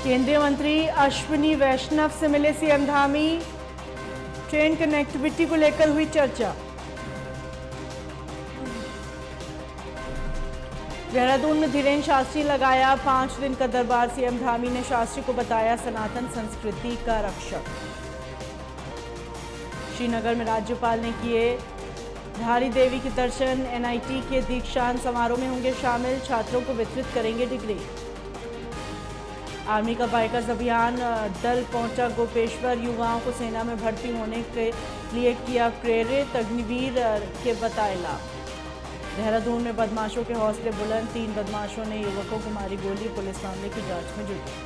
केंद्रीय मंत्री अश्विनी वैष्णव से मिले सीएम धामी। ट्रेन कनेक्टिविटी को लेकर हुई चर्चा। देहरादून में धीरेन्द्र शास्त्री लगाया 5 दिन का दरबार। सीएम धामी ने शास्त्री को बताया सनातन संस्कृति का रक्षक। श्रीनगर में राज्यपाल ने किए धारी देवी के दर्शन। एनआईटी के दीक्षांत समारोह में होंगे शामिल। छात्रों को वितरित करेंगे डिग्री। आर्मी का बाइकर्स अभियान दल पहुंचा गोपेश्वर। युवाओं को सेना में भर्ती होने के लिए किया प्रेरित। अग्निवीर के बताए लाभ। देहरादून में बदमाशों के हौसले बुलंद। 3 बदमाशों ने युवकों को मारी गोली। पुलिस मामले की जांच में जुटी।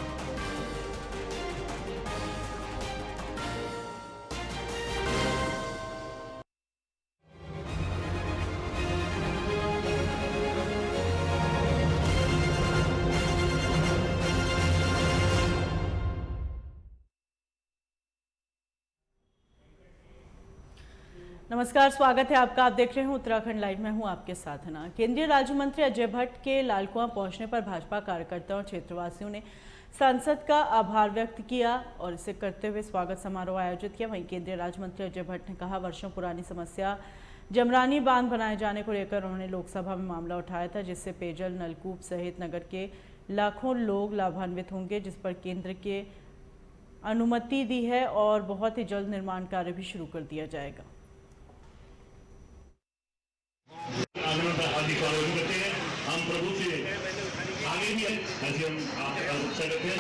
नमस्कार, स्वागत है आपका। आप देख रहे हैं उत्तराखंड लाइव। मैं हूं आपके साथ ना। केंद्रीय राज्य मंत्री अजय भट्ट के लालकुआं पहुंचने पर भाजपा कार्यकर्ताओं और क्षेत्रवासियों ने सांसद का आभार व्यक्त किया और इसे करते हुए स्वागत समारोह आयोजित किया। वहीं केंद्रीय राज्य मंत्री अजय भट्ट ने कहा, वर्षों पुरानी समस्या जमरानी बांध बनाए जाने को लेकर उन्होंने लोकसभा में मामला उठाया था, जिससे पेयजल, नलकूप सहित नगर के लाखों लोग लाभान्वित होंगे, जिस पर केंद्र के अनुमति दी है और बहुत ही जल्द निर्माण कार्य भी शुरू कर दिया जाएगा। आगमन पर हार्दिक स्वागत करते हैं। हम प्रभु से आगे भी ऐसे हम स्वागत हैं।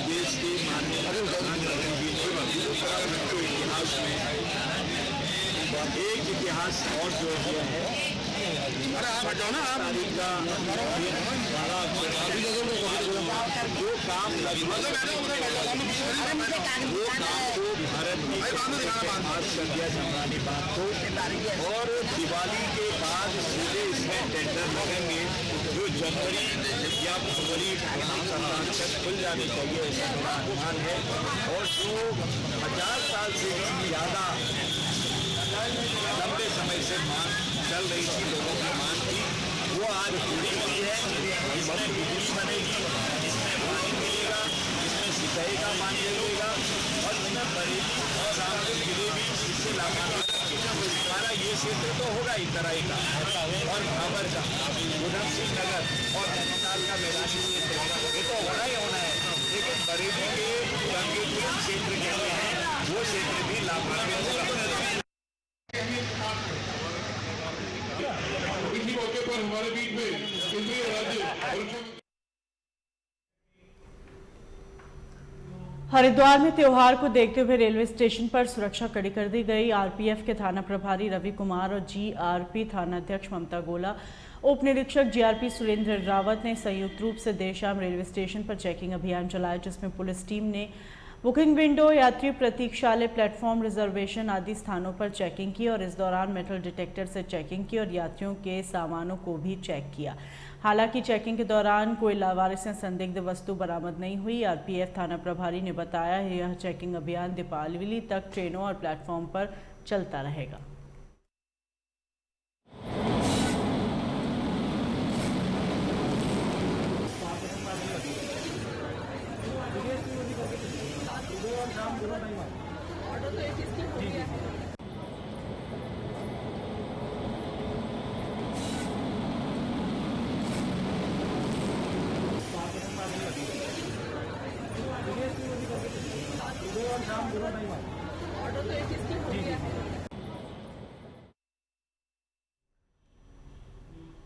देश की माननीय इतिहास में एक इतिहास और जोड़ दिया है। तारीख का जो काम भारत कर दिया जमरानी बांध को, और दिवाली के बाद सीधे इसमें टेंडर लगेंगे जो जनवरी या फरवरी तक खुल जानी चाहिए, ऐसा मेरा अनुमान है। और जो 50 साल से भी ज़्यादा लंबे समय से मांग चल रही थी, लोगों की मांग थी, वो आज पूरी हुई है। इसमें बिजली बनेगी, इसमें पानी मिलेगा, इसमें सिंचाई का पानी मिलेगा और इसमें बरेली और रामपुर जिले भी इससे लाभान्वित हमारा ये क्षेत्र तो होगा ही तराई का और भाबर का, उधम सिंह नगर और नैनीताल का मैदानी क्षेत्र, ये तो होना ही होना है। लेकिन बरेली के गंगेपुर क्षेत्र कहते हैं, वो क्षेत्र भी लाभान्वित होगा। इसी मौके पर हमारे बीच में केंद्रीय राज्य हरिद्वार में त्योहार को देखते हुए रेलवे स्टेशन पर सुरक्षा कड़ी कर दी गई। आरपीएफ के थाना प्रभारी रवि कुमार और जीआरपी थाना अध्यक्ष ममता गोला, उप निरीक्षक जीआरपी सुरेंद्र रावत ने संयुक्त रूप से देर शाम रेलवे स्टेशन पर चेकिंग अभियान चलाया, जिसमें पुलिस टीम ने बुकिंग विंडो, यात्री प्रतीक्षालय, प्लेटफॉर्म, रिजर्वेशन आदि स्थानों पर चेकिंग की और इस दौरान मेटल डिटेक्टर से चेकिंग की और यात्रियों के सामानों को भी चेक किया। हालांकि चेकिंग के दौरान कोई लावारिस या संदिग्ध वस्तु बरामद नहीं हुई। आरपीएफ थाना प्रभारी ने बताया, यह चेकिंग अभियान दीपावली तक ट्रेनों और प्लेटफॉर्म पर चलता रहेगा।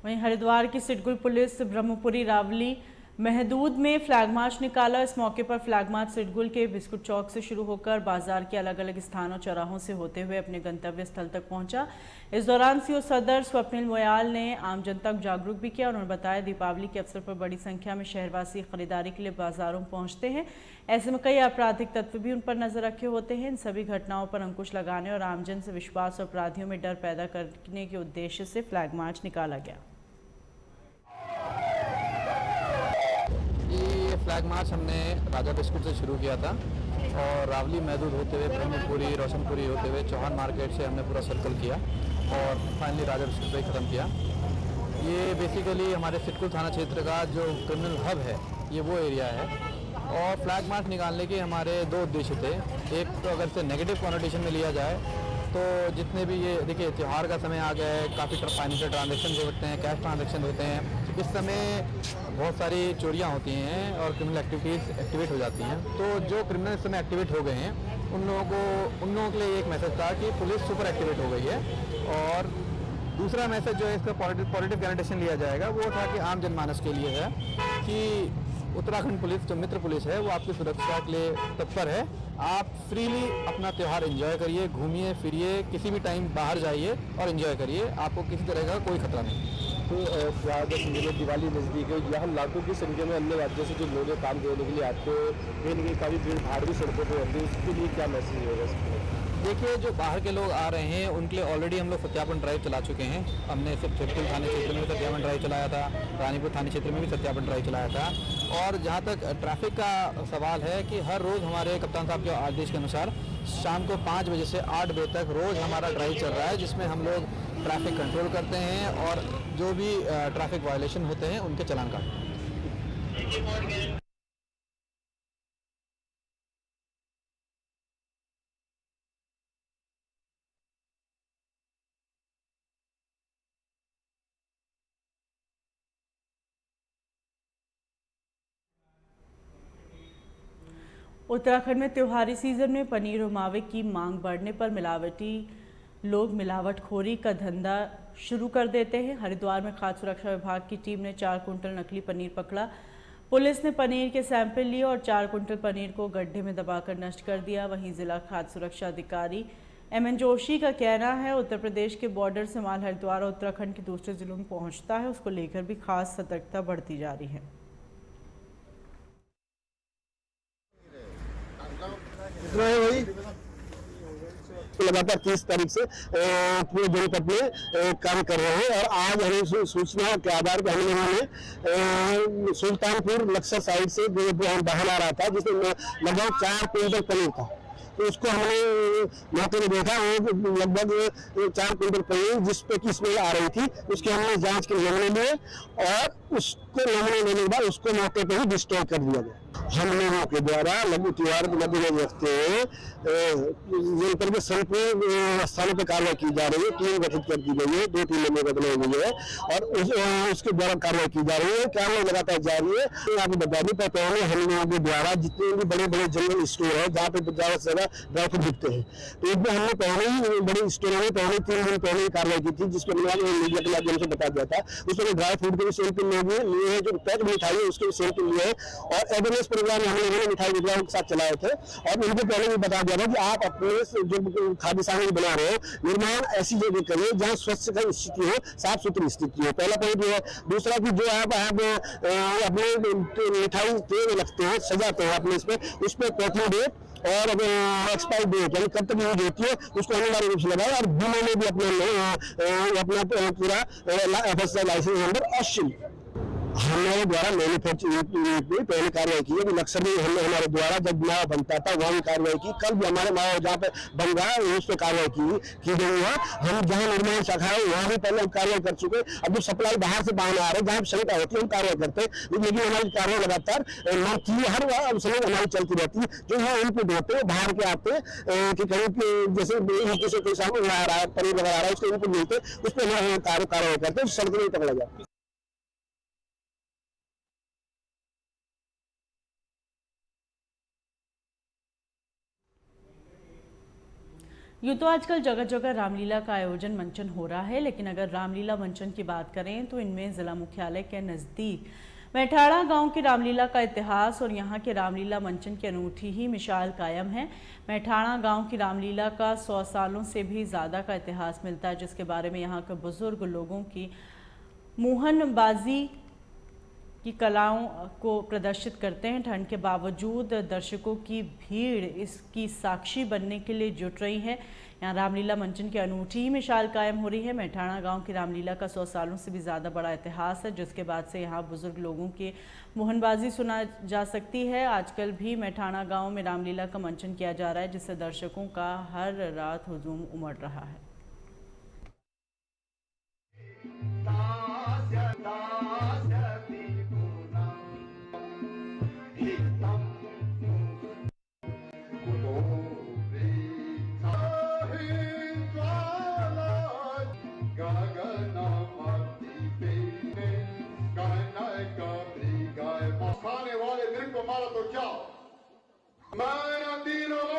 वहीं हरिद्वार की सिडकुल पुलिस ब्रह्मपुरी रावली महदूद में फ्लैग मार्च निकाला। इस मौके पर फ्लैग मार्च सिडकुल के बिस्कुट चौक से शुरू होकर बाजार के अलग अलग स्थानों चौराहों से होते हुए अपने गंतव्य स्थल तक पहुंचा। इस दौरान सीओ सदर स्वप्निल मोयाल ने आम जनता को जागरूक भी किया। उन्होंने बताया, दीपावली के अवसर पर बड़ी संख्या में शहरवासी खरीदारी के लिए बाजारों में पहुंचते हैं। ऐसे में कई आपराधिक तत्व भी उन पर नजर रखे होते हैं। इन सभी घटनाओं पर अंकुश लगाने और आमजन से विश्वास और अपराधियों में डर पैदा करने के उद्देश्य से फ्लैग मार्च निकाला गया। फ्लैग मार्च हमने राजा बिस्कुट से शुरू किया था और रावली महदूद होते हुए ब्रह्मपुरी, रोशनपुरी होते हुए चौहान मार्केट से हमने पूरा सर्कल किया और फाइनली राजा बिस्कुट पे ख़त्म किया। ये बेसिकली हमारे सिडकुल थाना क्षेत्र का जो क्रिमिनल हब है, ये वो एरिया है। और फ्लैग मार्च निकालने के हमारे दो उद्देश्य थे। एक तो अगर से नेगेटिव कॉनोटेशन में लिया जाए तो जितने भी ये देखिए त्यौहार का समय आ गया है, काफ़ी फाइनेंशियल ट्रांजेक्शन होते हैं, कैश ट्रांजेक्शन होते हैं, इस समय बहुत सारी चोरियां होती हैं और क्रिमिनल एक्टिविटीज़ एक्टिवेट हो जाती हैं। तो जो क्रिमिनल इस समय एक्टिवेट हो गए हैं उन लोगों के लिए एक मैसेज था कि पुलिस सुपर एक्टिवेट हो गई है। और दूसरा मैसेज जो है इसका पॉजिटिव कॉनोटेशन लिया जाएगा वो था कि आम जनमानस के लिए है कि उत्तराखंड पुलिस जो मित्र पुलिस है वो आपकी सुरक्षा के लिए तत्पर है। आप फ्रीली अपना त्यौहार एंजॉय करिए, घूमिए फिरिए, किसी भी टाइम बाहर जाइए और एंजॉय करिए, आपको किसी तरह का कोई खतरा नहीं। तो दिवाली नज़दीक है, यहाँ लाखों की संख्या में अन्य राज्यों से जो लोग काम देने के लिए आते हैं, कहीं न कहीं काफ़ी भीड़ भाड़ भी सड़कों पर होती है, उसके लिए क्या मैसेज होगा इसमें? देखिए, जो बाहर के लोग आ रहे हैं उनके लिए ऑलरेडी हम लोग सत्यापन ड्राइव चला चुके हैं। हमने सिर्फ सिडकुल थाने क्षेत्र में भी सत्यापन ड्राइव चलाया था, रानीपुर थाने क्षेत्र में भी सत्यापन ड्राइव चलाया था। और जहां तक ट्रैफिक का सवाल है कि हर रोज़ हमारे कप्तान साहब के आदेश के अनुसार शाम को 5 बजे से 8 बजे तक रोज़ हमारा ड्राइव चल रहा है, जिसमें हम लोग ट्रैफिक कंट्रोल करते हैं और जो भी ट्रैफिक वायलेशन होते हैं उनके चालान काटते हैं। उत्तराखंड में त्योहारी सीजन में पनीर और मावे की मांग बढ़ने पर मिलावटी लोग मिलावटखोरी का धंधा शुरू कर देते हैं। हरिद्वार में खाद्य सुरक्षा विभाग की टीम ने 4 कुंटल नकली पनीर पकड़ा। पुलिस ने पनीर के सैंपल लिए और 4 कुंटल पनीर को गड्ढे में दबाकर नष्ट कर दिया। वहीं जिला खाद्य सुरक्षा अधिकारी एमएन जोशी का कहना है उत्तर प्रदेश के बॉर्डर से माल हरिद्वार और उत्तराखंड के दूसरे जिलों में पहुंचता है, उसको लेकर भी खास सतर्कता बढ़ती जा रही है। लगातार 30 तारीख से पूरे जनपद में काम कर रहे हैं और आज हमें सूचना के आधार पर हमने सुल्तानपुर लक्सर साइड से वाहन आ रहा था जिसमें लगभग 4 क्विंटल पनीर था। तो उसको हमने मौके में देखा, वो लगभग 4 क्विंटल पनीर जिस पे की स्मेल आ रही थी, उसके हमने जांच के नमूने लिए और उसको नमूने लेने के बाद उसको मौके पर ही डिस्ट्रॉय कर दिया गया। हम लोगों के द्वारा लघु त्योहार को मद्देनजर रखते हुए जनपद के संपूर्ण स्थानों पर कार्रवाई की जा रही है। टीम गठित कर दी गई है, 2 टीमें बनाई हुई है और उसके द्वारा कार्रवाई की जा रही है। कार्रवाई लगातार जारी है। तो आपको बता दें, पहले हम लोगों के द्वारा जितने भी बड़े बड़े जनरल स्टोर है जहाँ पे ज़्यादा से ज़्यादा ड्राई फ्रूट बिकते हैं, तो इसमें हमने पहले ही बड़े स्टोरों में 3 दिन पहले कार्रवाई की थी, जिसके मीडिया के माध्यम से बता दिया था। उसमें ड्राई फ्रूट के भी सैंपल लिए हैं, जो पैक मिठाई है उसके भी सैंपल लिए हैं और एवेयरनेस प्रोग्राम हम लोगों ने मिठाई वितरण के साथ चलाए थे और उनको पहले भी बता दिया था कि आप अपने जो खाद्य सामग्री बना रहे हो, निर्माण ऐसी जगह करिए जहाँ स्वच्छ का स्थिति हो, साफ सुथरी स्थिति हो। पहला पॉइंट ये है। दूसरा कि जो आप अपने मिठाई ट्रे में रखते हैं, सजाते हैं अपने उस पर पैकिंग डेट और एक्सपायरी डेट यानी कब तक यूज होती है उसको अनिवार्य रूप से लगाए और बीमा में भी अपना पूरा FSI लाइसेंस नंबर अवश्य हमारे द्वारा मैन्युफैक्चरिंग में पहले कार्रवाई की है कि नक्सल में हमने हमारे द्वारा जब मावा बनता था वहाँ भी कार्रवाई की। कल भी हमारे मावा जहाँ पे बन रहा है उस पर कार्रवाई की गई है। हम जहाँ निर्माण शाखा है वहाँ भी पहले हम कार्रवाई कर चुके। अब जो सप्लाई बाहर से बाहर आ रहे हैं जहाँ शंका होती है हम कार्रवाई करते हैं, लेकिन हमारी कार्रवाई लगातार हर समय हमारी चलती रहती है। जो यहाँ इनपुट होते हैं बाहर के आते हैं कि कहीं जैसे कोई सामान आ रहा है, पनीर वगैरह आ रहा है, उसको इनपुट मिलते उस पर हम कार्रवाई करते हैं, सड़क नहीं पकड़ा जाए। यूँ तो आजकल जगह जगह रामलीला का आयोजन मंचन हो रहा है, लेकिन अगर रामलीला मंचन की बात करें तो इनमें जिला मुख्यालय के नज़दीक मैठाड़ा गांव की रामलीला का इतिहास और यहां के रामलीला मंचन की अनूठी ही मिसाल कायम है। मैठाड़ा गांव की रामलीला का 100 सालों से भी ज़्यादा का इतिहास मिलता है, जिसके बारे में यहां के बुजुर्ग लोगों की मोहनबाजी की कलाओं को प्रदर्शित करते हैं। ठंड के बावजूद दर्शकों की भीड़ इसकी साक्षी बनने के लिए जुट रही है। यहाँ रामलीला मंचन की अनूठी मिसाल कायम हो रही है। मैठाड़ा गांव की रामलीला का 100 सालों से भी ज़्यादा बड़ा इतिहास है, जिसके बाद से यहाँ बुजुर्ग लोगों की मोहनबाजी सुना जा सकती है। आजकल भी मैठाड़ा गांव में रामलीला का मंचन किया जा रहा है, जिससे दर्शकों का हर रात हुजूम उमड़ रहा है।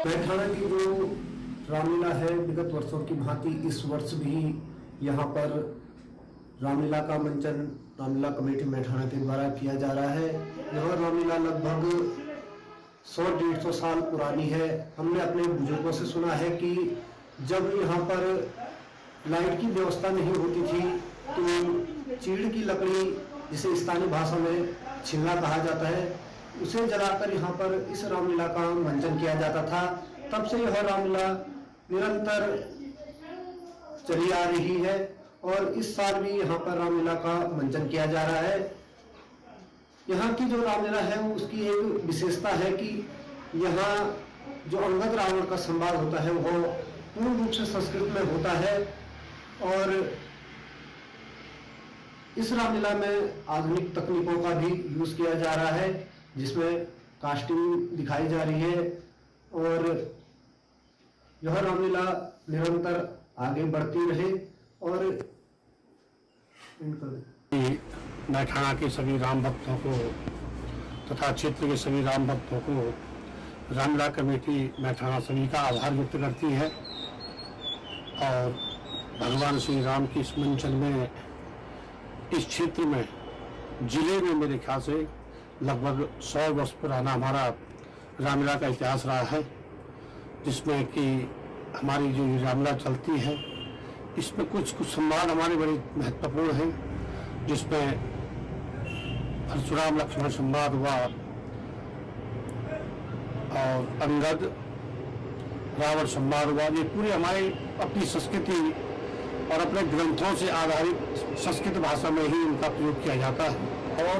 मैठाणा की जो रामलीला है विगत वर्षों की भांति इस वर्ष भी यहाँ पर रामलीला का मंचन रामलीला कमेटी मैठाणा के द्वारा किया जा रहा है। यह रामलीला लगभग 100-150 साल पुरानी है। हमने अपने बुजुर्गों से सुना है कि जब यहाँ पर लाइट की व्यवस्था नहीं होती थी तो चीड़ की लकड़ी, जिसे स्थानीय भाषा में छिल्ला कहा जाता है, उसे जलाकर यहाँ पर इस रामलीला का मंचन किया जाता था। तब से यह रामलीला निरंतर चली आ रही है और इस साल भी यहाँ पर रामलीला का मंचन किया जा रहा है। यहाँ की जो रामलीला है उसकी एक विशेषता है कि यहाँ जो अंगद रावण का संवाद होता है वो पूर्ण रूप से संस्कृत में होता है और इस रामलीला में आधुनिक तकनीकों का भी यूज किया जा रहा है, जिसमें कास्टिंग दिखाई जा रही है और यह रामलीला निरंतर आगे बढ़ती रहे। और मैठाणा के सभी राम भक्तों को तथा क्षेत्र के सभी राम भक्तों को रामलीला कमेटी मैठाणा सभी का आभार व्यक्त करती है और भगवान श्री राम की इस मंचन में इस क्षेत्र में जिले में मेरे ख्याल से लगभग 100 वर्ष पुराना हमारा रामलीला का इतिहास रहा है, जिसमें कि हमारी जो रामलीला चलती है इसमें कुछ संवाद हमारे बड़े महत्वपूर्ण हैं, जिसमें परशुराम लक्ष्मण संवाद हुआ और अंगद रावण संवाद हुआ। ये पूरे हमारे अपनी संस्कृति और अपने ग्रंथों से आधारित संस्कृत भाषा में ही उनका प्रयोग किया जाता है। और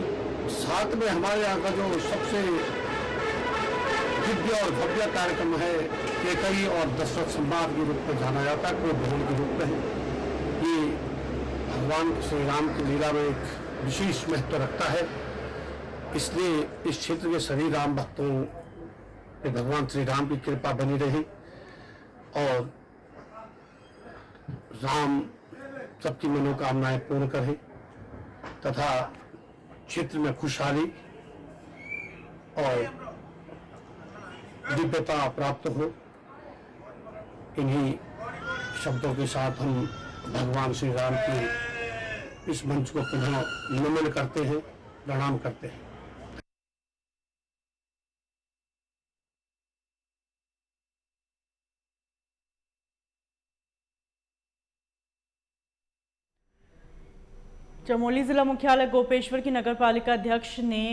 साथ में हमारे यहाँ का जो सबसे दिव्य और भव्य कार्यक्रम है केकई और दशरथ संवाद के रूप में जाना जाता है, कोई भवन के रूप में। ये भगवान श्री राम की लीला में एक विशेष महत्व रखता है, इसलिए इस क्षेत्र के सभी राम भक्तों पे भगवान श्री राम की कृपा बनी रहे और राम सबकी मनोकामनाएं पूर्ण करे तथा क्षेत्र में खुशहाली और दिव्यता प्राप्त हो। इन्हीं शब्दों के साथ हम भगवान श्री राम की इस मंच को पुनः नमन करते हैं, प्रणाम करते हैं। चमोली जिला मुख्यालय गोपेश्वर की नगरपालिका अध्यक्ष ने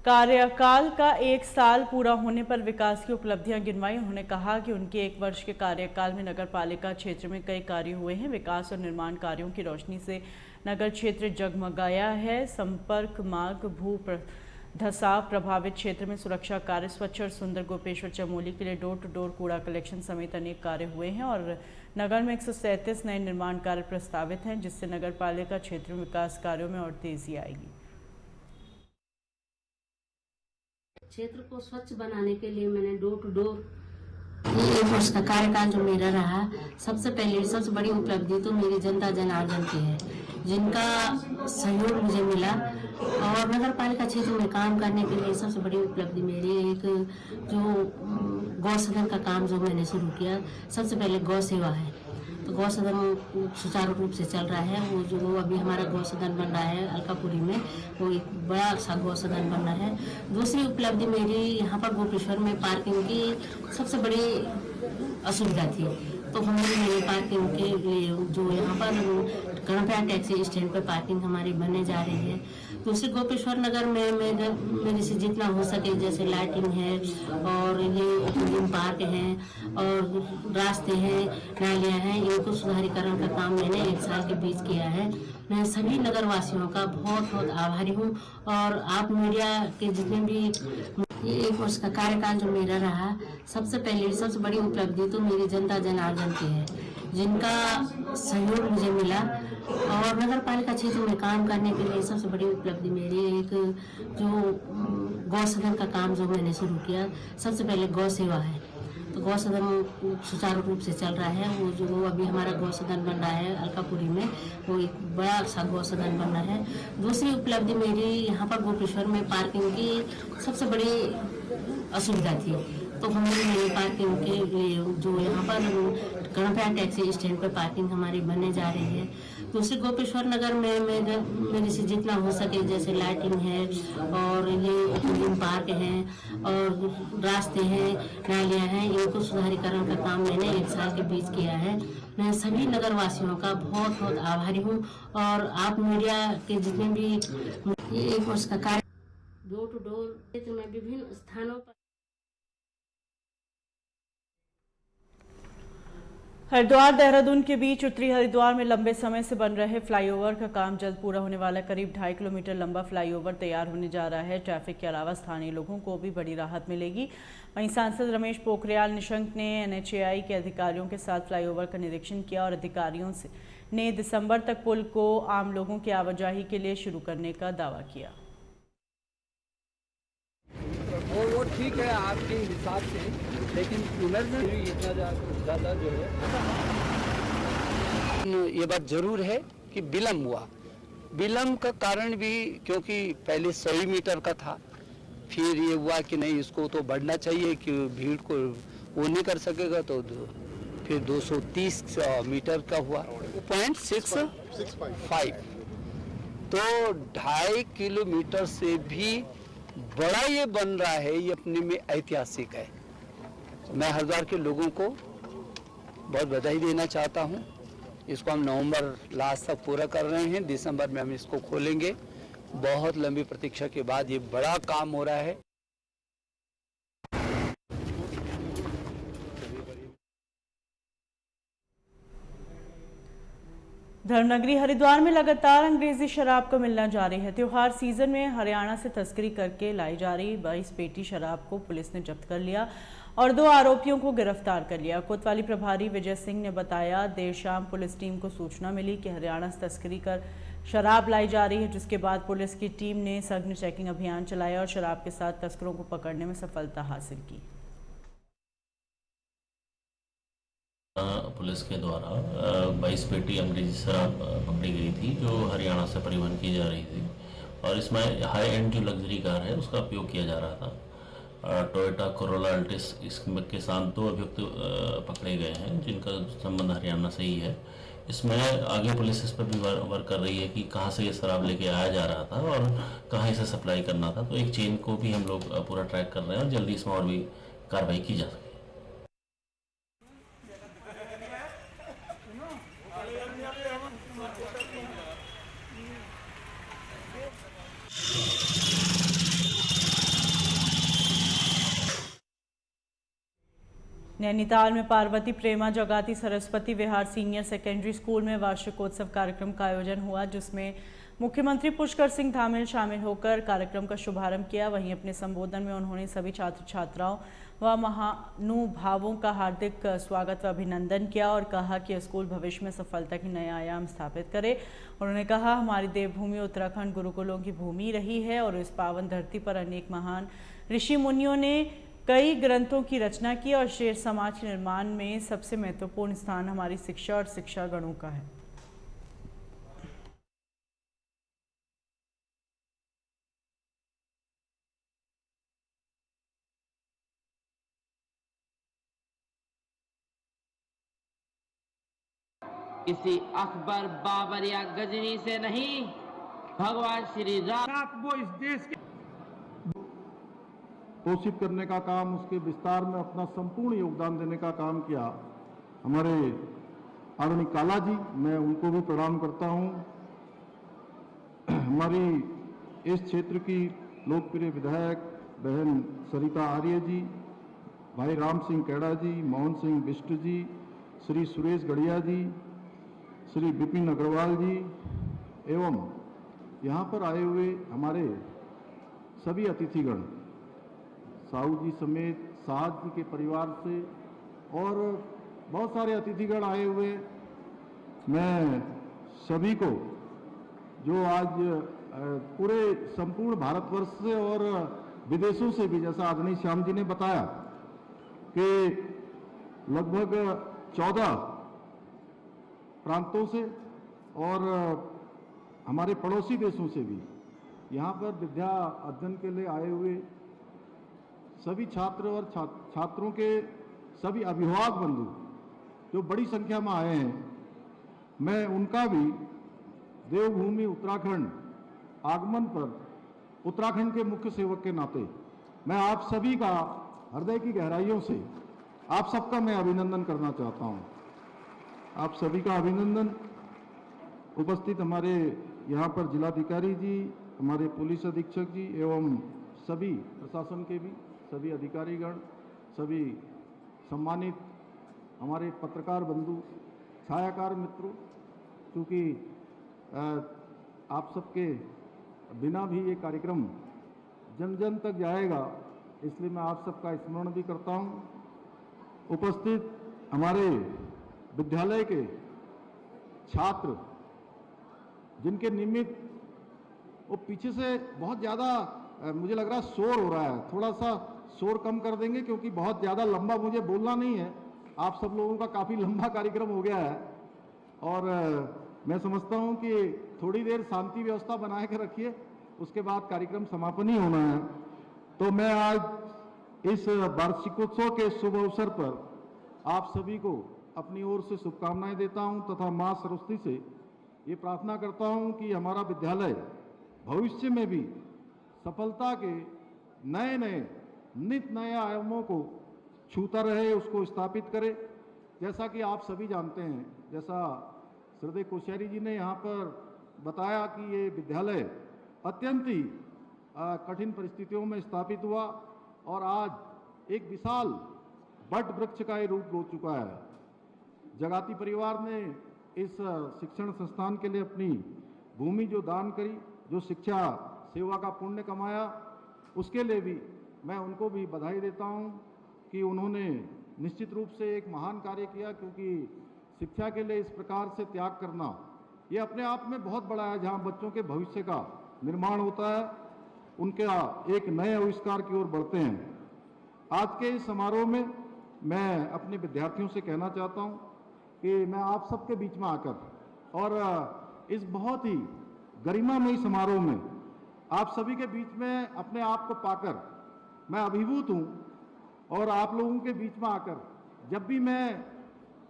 कार्यकाल का 1 साल पूरा होने पर विकास की उपलब्धियां गिनवाई। उन्होंने कहा कि उनके 1 वर्ष के कार्यकाल में नगरपालिका क्षेत्र में कई कार्य हुए हैं। विकास और निर्माण कार्यों की रोशनी से नगर क्षेत्र जगमगाया है। संपर्क मार्ग, भू धसाव प्रभावित क्षेत्र में सुरक्षा कार्य, स्वच्छ और सुंदर गोपेश्वर चमोली के लिए डोर टू डोर कूड़ा कलेक्शन समेत अनेक कार्य हुए हैं और नगर में 137 नए निर्माण कार्य प्रस्तावित हैं, जिससे नगर पालिका क्षेत्र में विकास कार्यों में और तेजी आएगी। क्षेत्र को स्वच्छ बनाने के लिए मैंने डोर टू डोर, ये 1 वर्ष का कार्यकाल जो मेरा रहा, सबसे बड़ी उपलब्धि तो मेरी जनता जनार्दन की है, जिनका सहयोग मुझे मिला। और नगर पालिका क्षेत्र में काम करने के लिए सबसे बड़ी उपलब्धि मेरी एक जो गौ सदन का काम जो मैंने शुरू किया, सबसे पहले गौ सेवा है, तो गौ सदन सुचारू रूप से चल रहा है। वो जो अभी हमारा गौ सदन बन रहा है अलकापुरी में, वो एक बड़ा सा गौ सदन बन रहा है। दूसरी उपलब्धि मेरी यहाँ पर गोपेश्वर में पार्किंग की सबसे बड़ी असुविधा थी, तो हमने पार्किंग के लिए जो यहाँ पर गणपया टैक्सी स्टैंड पर पार्किंग हमारी बनने जा रही है। दूसरे गोपेश्वर नगर में मेरे से जितना हो सके, जैसे लाइटिंग है और ये ओपनिंग पार्क है और रास्ते हैं, नालियाँ हैं, इनको सुधारीकरण का काम मैंने 1 साल के बीच किया है। मैं सभी नगर वासियों का बहुत बहुत आभारी हूँ और आप मीडिया के जितने भी, ये 1 वर्ष का कार्यकाल जो मेरा रहा, सबसे बड़ी उपलब्धि तो मेरी जनता जनार्दन की है, जिनका सहयोग मुझे मिला। और नगर पालिका क्षेत्र में काम करने के लिए सबसे बड़ी उपलब्धि मेरी एक जो गौ सदन का काम जो मैंने शुरू किया, सबसे पहले गौ सेवा है, तो गौ सदन सुचारू रूप से चल रहा है। वो जो अभी हमारा गौ सदन बन रहा है अलकापुरी में, वो एक बड़ा सा गौ सदन बन रहा है। दूसरी उपलब्धि मेरी यहाँ पर गोपेश्वर में पार्किंग की सबसे बड़ी असुविधा थी, तो हम लोग पार्किंग के लिए जो यहाँ पर गणपया टैक्सी स्टैंड पर पार्किंग हमारी बनने जा रही है। दूसरे गोपेश्वर नगर में मेरे से जितना हो सके, जैसे लाइटिंग है और ये थीम पार्क है और रास्ते हैं, नालियाँ हैं, इनको सुधारीकरण का काम मैंने 1 साल के बीच किया है। मैं सभी नगर वासियों का बहुत बहुत आभारी हूँ और आप मीडिया के जितने भी ये 1 वर्ष का कार्य डोर टू डोर क्षेत्र में विभिन्न स्थानों पर। हरिद्वार देहरादून के बीच उत्तरी हरिद्वार में लंबे समय से बन रहे फ्लाईओवर का काम जल्द पूरा होने वाला। करीब 2.5 किलोमीटर लंबा फ्लाईओवर तैयार होने जा रहा है। ट्रैफिक के अलावा स्थानीय लोगों को भी बड़ी राहत मिलेगी। वहीं सांसद रमेश पोखरियाल निशंक ने NHAI के अधिकारियों के साथ फ्लाईओवर का निरीक्षण किया और अधिकारियों ने दिसंबर तक पुल को आम लोगों की आवाजाही के लिए शुरू करने का दावा किया। वो ठीक है आपके हिसाब से, लेकिन इतना ज़्यादा जो है, ये बात जरूर है कि विलम्ब हुआ। विलम्ब का कारण भी क्योंकि पहले 100 मीटर का था, फिर ये हुआ कि नहीं इसको तो बढ़ना चाहिए कि भीड़ को वो नहीं कर सकेगा, तो फिर 230 मीटर का हुआ 0.65। तो 2.5 किलोमीटर से भी बड़ा ये बन रहा है, ये अपने में ऐतिहासिक है। मैं हरिद्वार के लोगों को बहुत बधाई देना चाहता हूँ। इसको हम नवंबर लास्ट तक पूरा कर रहे हैं, दिसंबर में हम इसको खोलेंगे। बहुत लंबी प्रतीक्षा के बाद ये बड़ा काम हो रहा है। धर्मनगरी हरिद्वार में लगातार अंग्रेजी शराब का मिलना जारी है। त्योहार सीजन में हरियाणा से तस्करी करके लाई जा रही 22 पेटी शराब को पुलिस ने जब्त कर लिया और 2 आरोपियों को गिरफ्तार कर लिया। कोतवाली प्रभारी विजय सिंह ने बताया, देर शाम पुलिस टीम को सूचना मिली कि हरियाणा से तस्करी कर शराब लाई जा रही है, जिसके बाद पुलिस की टीम ने सघन चेकिंग अभियान चलाया और शराब के साथ तस्करों को पकड़ने में सफलता हासिल की। पुलिस के द्वारा 22 पेटी अंग्रेजी शराब पकड़ी गई थी जो हरियाणा से परिवहन की जा रही थी और इसमें हाई एंड जो लग्जरी कार है उसका उपयोग किया जा रहा था। टोयोटा कोरोला अल्टिस इसके साथ 2 अभियुक्त पकड़े गए हैं जिनका संबंध हरियाणा से ही है। इसमें आगे पुलिस इस पर भी वर्क कर रही है कि कहाँ से ये शराब लेके आया जा रहा था और कहाँ इसे सप्लाई करना था। तो एक चेन को भी हम लोग पूरा ट्रैक कर रहे हैं और जल्दी इसमें और भी कार्रवाई की जा सके। नैनीताल में पार्वती प्रेमा जगाती Saraswati Vihar senior secondary school में वार्षिकोत्सव कार्यक्रम का आयोजन हुआ, जिसमें मुख्यमंत्री पुष्कर सिंह धामील शामिल होकर कार्यक्रम का शुभारंभ किया। वहीं अपने संबोधन में उन्होंने सभी छात्र छात्राओं व महानुभावों का हार्दिक स्वागत व अभिनंदन किया और कहा कि स्कूल भविष्य में सफलता की नए आयाम स्थापित करे। उन्होंने कहा, हमारी देवभूमि उत्तराखंड गुरुकुलों की भूमि रही है और इस पावन धरती पर अनेक महान ऋषि मुनियों ने कई ग्रंथों की रचना की और शेर समाज के निर्माण में सबसे महत्वपूर्ण स्थान हमारी शिक्षा और शिक्षा गणों का है। किसी अकबर, बाबर या गजनी से नहीं, भगवान श्री राम वो इस देश के पोषित करने का काम, उसके विस्तार में अपना संपूर्ण योगदान देने का काम किया। हमारे आदरणीय काला जी, मैं उनको भी प्रणाम करता हूं। हमारी इस क्षेत्र की लोकप्रिय विधायक बहन सरिता आर्य जी, भाई राम सिंह कैड़ा जी, मोहन सिंह बिष्ट जी, श्री सुरेश गढ़िया जी, श्री विपिन अग्रवाल जी एवं यहाँ पर आए हुए हमारे सभी अतिथिगण, साहू जी समेत साहब जी के परिवार से और बहुत सारे अतिथिगण आए हुए। मैं सभी को जो आज पूरे संपूर्ण भारतवर्ष से और विदेशों से भी, जैसा आदरणीय श्याम जी ने बताया कि लगभग 14 प्रांतों से और हमारे पड़ोसी देशों से भी यहाँ पर विद्या अध्ययन के लिए आए हुए सभी छात्र और छात्रों के सभी अभिभावक बंधु जो बड़ी संख्या में आए हैं, मैं उनका भी देवभूमि उत्तराखंड आगमन पर उत्तराखंड के मुख्य सेवक के नाते मैं आप सभी का हृदय की गहराइयों से आप सबका मैं अभिनंदन करना चाहता हूं। आप सभी का अभिनंदन। उपस्थित हमारे यहाँ पर जिलाधिकारी जी, हमारे पुलिस अधीक्षक जी एवं सभी प्रशासन के भी सभी अधिकारीगण, सभी सम्मानित हमारे पत्रकार बंधु, छायाकार मित्रों, क्योंकि आप सबके बिना भी ये कार्यक्रम जन जन तक जाएगा, इसलिए मैं आप सबका स्मरण भी करता हूँ। उपस्थित हमारे विद्यालय के छात्र जिनके निमित्त वो पीछे से बहुत ज़्यादा मुझे लग रहा है शोर हो रहा है, थोड़ा सा शोर कम कर देंगे क्योंकि बहुत ज़्यादा लंबा मुझे बोलना नहीं है। आप सब लोगों का काफ़ी लंबा कार्यक्रम हो गया है और मैं समझता हूं कि थोड़ी देर शांति व्यवस्था बनाए के रखिए, उसके बाद कार्यक्रम समापन ही होना है। तो मैं आज इस वार्षिकोत्सव के शुभ अवसर पर आप सभी को अपनी ओर से शुभकामनाएं देता हूं तथा मां सरस्वती से ये प्रार्थना करता हूं कि हमारा विद्यालय भविष्य में भी सफलता के नए नए नित नए आयामों को छूता रहे, उसको स्थापित करे। जैसा कि आप सभी जानते हैं, जैसा श्रद्धेय कोश्यारी जी ने यहाँ पर बताया कि ये विद्यालय अत्यंत ही कठिन परिस्थितियों में स्थापित हुआ और आज एक विशाल वट वृक्ष का रूप ले चुका है। जगाती परिवार ने इस शिक्षण संस्थान के लिए अपनी भूमि जो दान करी, जो शिक्षा सेवा का पुण्य कमाया, उसके लिए भी मैं उनको भी बधाई देता हूं कि उन्होंने निश्चित रूप से एक महान कार्य किया, क्योंकि शिक्षा के लिए इस प्रकार से त्याग करना ये अपने आप में बहुत बड़ा है। जहां बच्चों के भविष्य का निर्माण होता है, उनके एक नए आविष्कार की ओर बढ़ते हैं। आज के इस समारोह में मैं अपने विद्यार्थियों से कहना चाहता हूं कि मैं आप सबके बीच में आकर और इस बहुत ही गरिमामयी समारोह में आप सभी के बीच में अपने आप को पाकर मैं अभिभूत हूं और आप लोगों के बीच में आकर जब भी मैं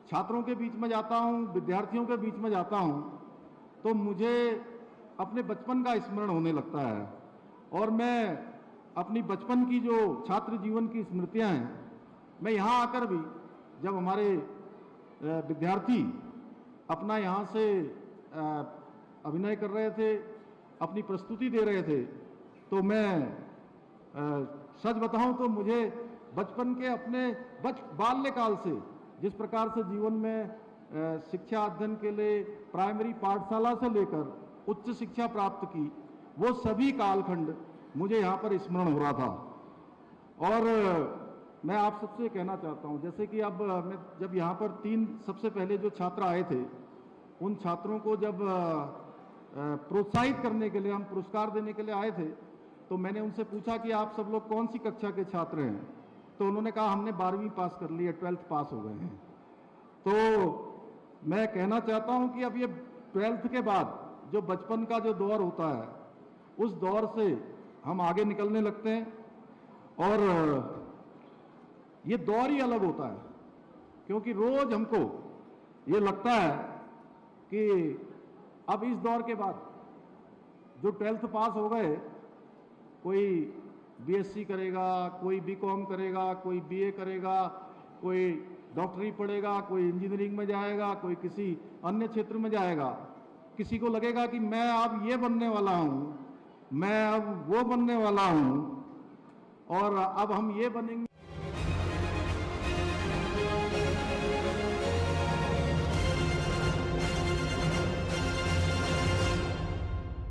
छात्रों के बीच में जाता हूं, विद्यार्थियों के बीच में जाता हूं, तो मुझे अपने बचपन का स्मरण होने लगता है और मैं अपनी बचपन की जो छात्र जीवन की स्मृतियां हैं, मैं यहाँ आकर भी जब हमारे विद्यार्थी अपना यहाँ से अभिनय कर रहे थे, अपनी प्रस्तुति दे रहे थे, तो मैं सच बताऊं तो मुझे बचपन के अपने बाल्यकाल से जिस प्रकार से जीवन में शिक्षा अध्ययन के लिए प्राइमरी पाठशाला से लेकर उच्च शिक्षा प्राप्त की, वो सभी कालखंड मुझे यहाँ पर स्मरण हो रहा था। और मैं आप सबसे कहना चाहता हूँ, जैसे कि अब मैं जब यहाँ पर सबसे पहले जो छात्र आए थे, उन छात्रों को जब प्रोत्साहित करने के लिए, हम पुरस्कार देने के लिए आए थे, तो मैंने उनसे पूछा कि आप सब लोग कौन सी कक्षा के छात्र हैं, तो उन्होंने कहा हमने 12वीं पास कर ली है, 12th पास हो गए हैं। तो मैं कहना चाहता हूं कि अब ये 12th के बाद जो बचपन का जो दौर होता है, उस दौर से हम आगे निकलने लगते हैं और ये दौर ही अलग होता है, क्योंकि रोज हमको ये लगता है कि अब इस दौर के बाद जो 12th पास हो गए, कोई बीएससी करेगा, कोई बीकॉम करेगा, कोई बीए करेगा, कोई डॉक्टरी पढ़ेगा, कोई इंजीनियरिंग में जाएगा, कोई किसी अन्य क्षेत्र में जाएगा। किसी को लगेगा कि मैं अब ये बनने वाला हूँ, मैं अब वो बनने वाला हूँ और अब हम ये बनेंगे।